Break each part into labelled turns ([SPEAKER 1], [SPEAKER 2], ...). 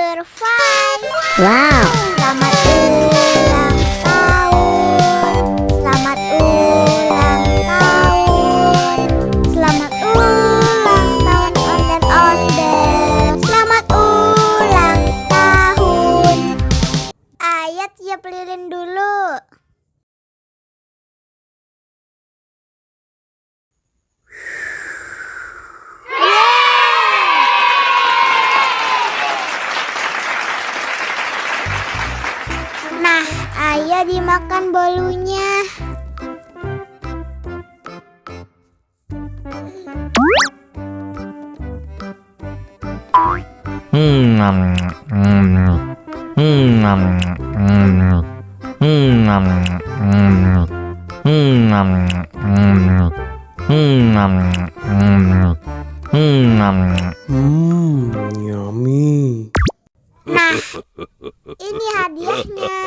[SPEAKER 1] Number 5.
[SPEAKER 2] Wow.
[SPEAKER 1] Selamat ulang tahun. Selamat ulang tahun. Selamat ulang tahun ondel-ondel. Selamat ulang tahun. Ayat tiup lilin dulu. Nah, ayo dimakan bolunya.
[SPEAKER 3] Yummy.
[SPEAKER 1] Nah, ini hadiahnya.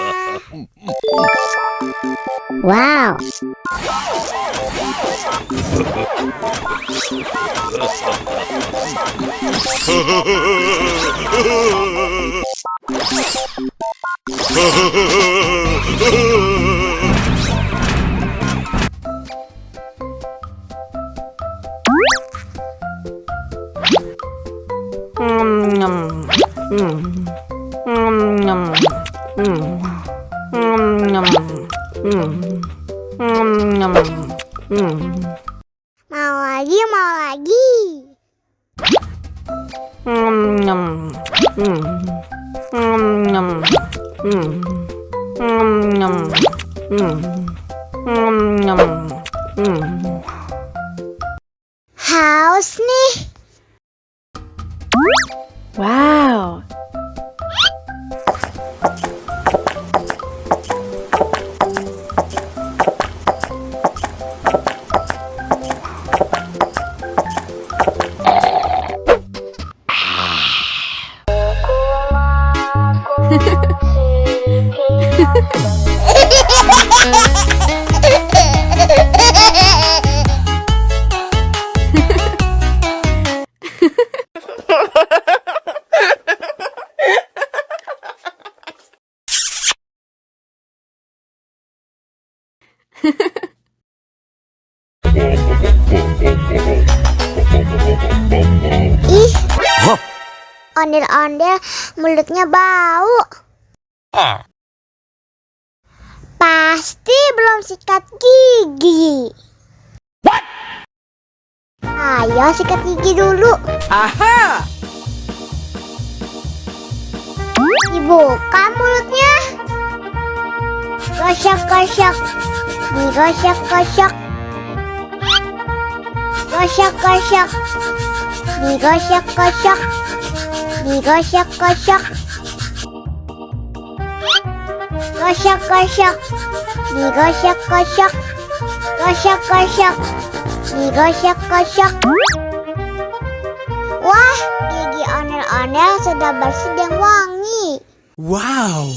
[SPEAKER 2] Wow.
[SPEAKER 1] Mau lagi, mau lagi. Haus nih.
[SPEAKER 4] Wow.
[SPEAKER 1] Ih, ondel-ondel mulutnya bau. Pasti belum sikat gigi. Ayo sikat gigi dulu.
[SPEAKER 4] Aha.
[SPEAKER 1] Dibuka mulutnya. Gosok-gosok. Digosok-gosok. Gosok-gosok. Digosok-gosok. Digosok-gosok. Gosok-gosok. Digosok-gosok. Gosok-gosok. Digosok-gosok. Wah, gigi ondel-ondel sudah bersih dan wangi.
[SPEAKER 3] Wow.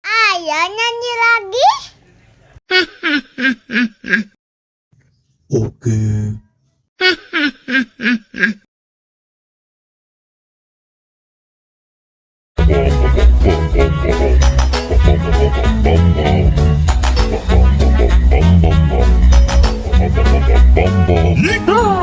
[SPEAKER 1] Ayo nyanyi lagi.
[SPEAKER 3] Oke.
[SPEAKER 5] Yeehaw!